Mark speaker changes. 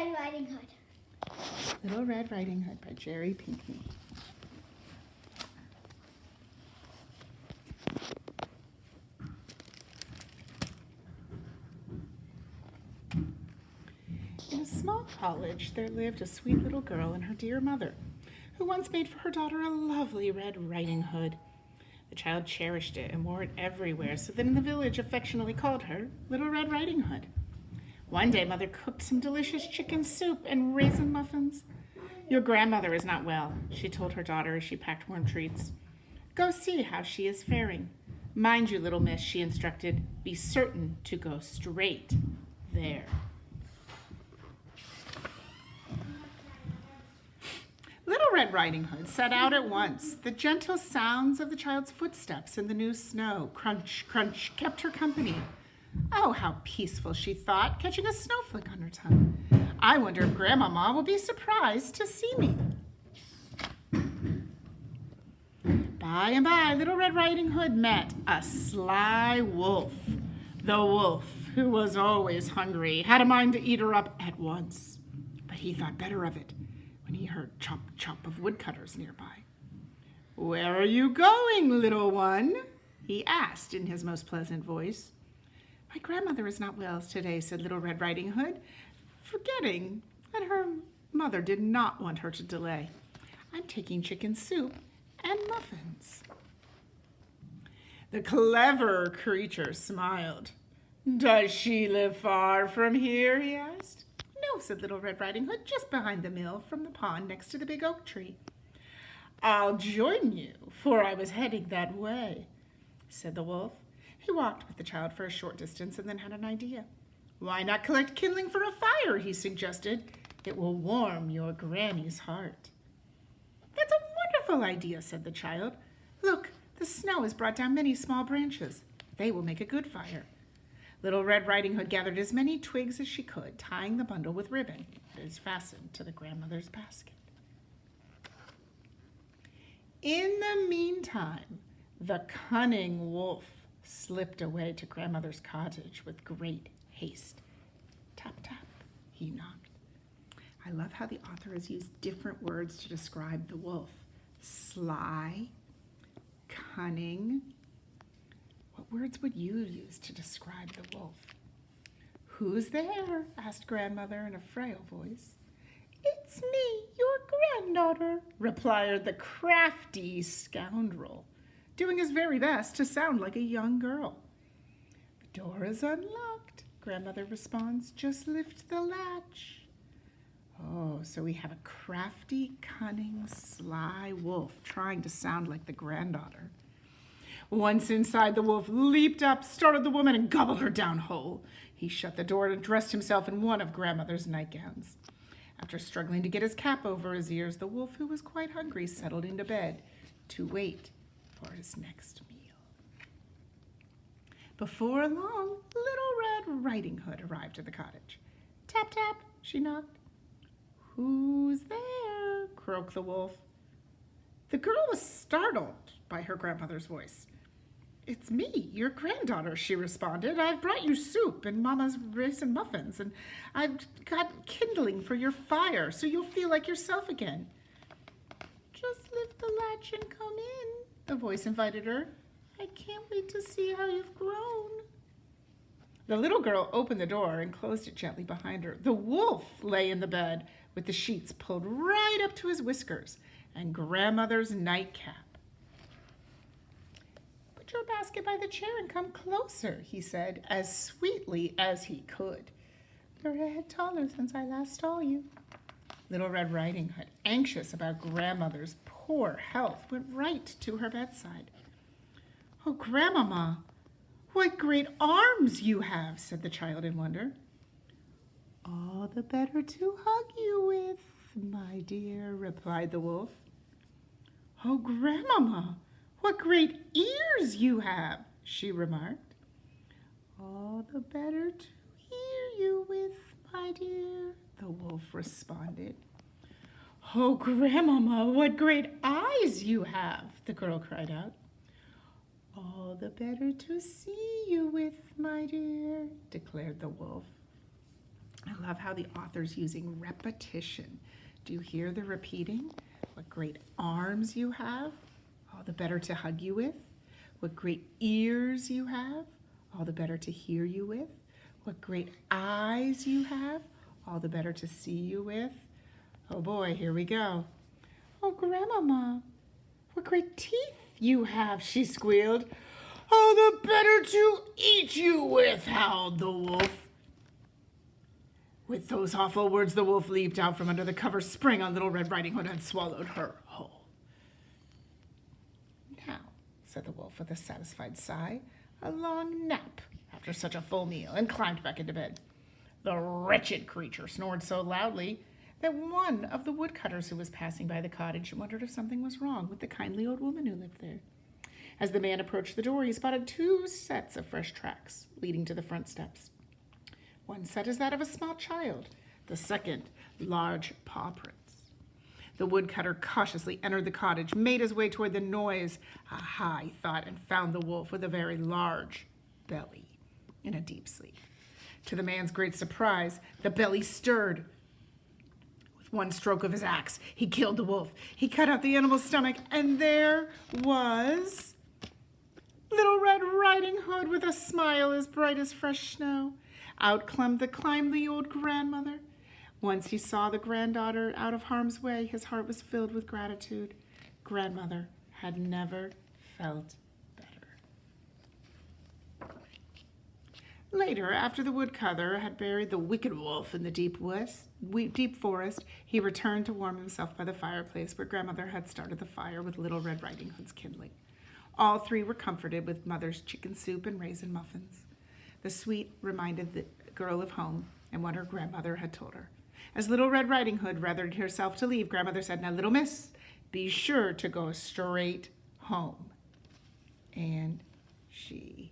Speaker 1: Red Riding Hood.
Speaker 2: Little Red Riding Hood by Jerry Pinkney. In a small cottage there lived a sweet little girl and her dear mother, who once made for her daughter a lovely red riding hood. The child cherished it and wore it everywhere, so that in the village affectionately called her Little Red Riding Hood. One day Mother cooked some delicious chicken soup and raisin muffins. "Your grandmother is not well," she told her daughter as she packed warm treats. "Go see how she is faring. Mind you, little miss," she instructed, "be certain to go straight there." Little Red Riding Hood set out at once. The gentle sounds of the child's footsteps in the new snow, crunch, crunch, kept her company. Oh, how peaceful, she thought, catching a snowflake on her tongue. I wonder if Grandmama will be surprised to see me. By and by, Little Red Riding Hood met a sly wolf. The wolf, who was always hungry, had a mind to eat her up at once. But he thought better of it when he heard chop, chop of woodcutters nearby. "Where are you going, little one?" he asked in his most pleasant voice. "My grandmother is not well today," said Little Red Riding Hood, forgetting that her mother did not want her to delay. "I'm taking chicken soup and muffins." The clever creature smiled. "Does she live far from here?" he asked. "No," said Little Red Riding Hood, "just behind the mill from the pond next to the big oak tree." "I'll join you, for I was heading that way," said the wolf. He walked with the child for a short distance and then had an idea. "Why not collect kindling for a fire?" he suggested. "It will warm your granny's heart." "That's a wonderful idea," said the child. "Look, the snow has brought down many small branches. They will make a good fire." Little Red Riding Hood gathered as many twigs as she could, tying the bundle with ribbon that is fastened to the grandmother's basket. In the meantime, the cunning wolf slipped away to grandmother's cottage with great haste. Tap, tap, he knocked. I love how the author has used different words to describe the wolf. Sly, cunning. What words would you use to describe the wolf? "Who's there?" asked grandmother in a frail voice. "It's me, your granddaughter," replied the crafty scoundrel, doing his very best to sound like a young girl. "The door is unlocked," grandmother responds. "Just lift the latch." Oh, so we have a crafty, cunning, sly wolf trying to sound like the granddaughter. Once inside, the wolf leaped up, startled the woman, and gobbled her down whole. He shut the door and dressed himself in one of grandmother's nightgowns. After struggling to get his cap over his ears, the wolf, who was quite hungry, settled into bed to wait for his next meal. Before long, Little Red Riding Hood arrived at the cottage. "Tap, tap," she knocked. "Who's there?" croaked the wolf. The girl was startled by her grandmother's voice. "It's me, your granddaughter," she responded. "I've brought you soup and Mama's raisin muffins, and I've got kindling for your fire, so you'll feel like yourself again." "Just lift the latch and come in," the voice invited her. "I can't wait to see how you've grown." The little girl opened the door and closed it gently behind her. The wolf lay in the bed with the sheets pulled right up to his whiskers and grandmother's nightcap. "Put your basket by the chair and come closer," he said, as sweetly as he could. "You're a head taller since I last saw you." Little Red Riding Hood, anxious about grandmother's poor health, went right to her bedside. "Oh, Grandmama, what great arms you have," said the child in wonder. "All the better to hug you with, my dear," replied the wolf. "Oh, Grandmama, what great ears you have," she remarked. "All the better to hear you with, my dear," the wolf responded. "Oh, Grandmama, what great eyes you have," the girl cried out. "All the better to see you with, my dear," declared the wolf. I love how the author's using repetition. Do you hear the repeating? What great arms you have, all the better to hug you with. What great ears you have, all the better to hear you with. What great eyes you have, all the better to see you with. Oh boy, here we go. Oh, Grandmama, what great teeth you have, she squealed. All the better to eat you with, howled the wolf. With those awful words, the wolf leaped out from under the cover, sprang on Little Red Riding Hood, and swallowed her whole. Now, said the wolf with a satisfied sigh, a long nap after such a full meal, and climbed back into bed. The wretched creature snored so loudly that one of the woodcutters who was passing by the cottage wondered if something was wrong with the kindly old woman who lived there. As the man approached the door, he spotted 2 sets of fresh tracks leading to the front steps. One set is that of a small child, the second, large paw prints. The woodcutter cautiously entered the cottage, made his way toward the noise. Aha, he thought, and found the wolf with a very large belly in a deep sleep. To the man's great surprise, the belly stirred. With one stroke of his axe, he killed the wolf. He cut out the animal's stomach, and there was Little Red Riding Hood with a smile as bright as fresh snow. Out climbed the old grandmother. Once he saw the granddaughter out of harm's way, his heart was filled with gratitude. Grandmother had never felt better. Later, after the woodcutter had buried the wicked wolf in the deep forest, he returned to warm himself by the fireplace where Grandmother had started the fire with Little Red Riding Hood's kindling. All 3 were comforted with Mother's chicken soup and raisin muffins. The sweet reminded the girl of home and what her grandmother had told her. As Little Red Riding Hood readied herself to leave, Grandmother said, "Now, little miss, be sure to go straight home." And she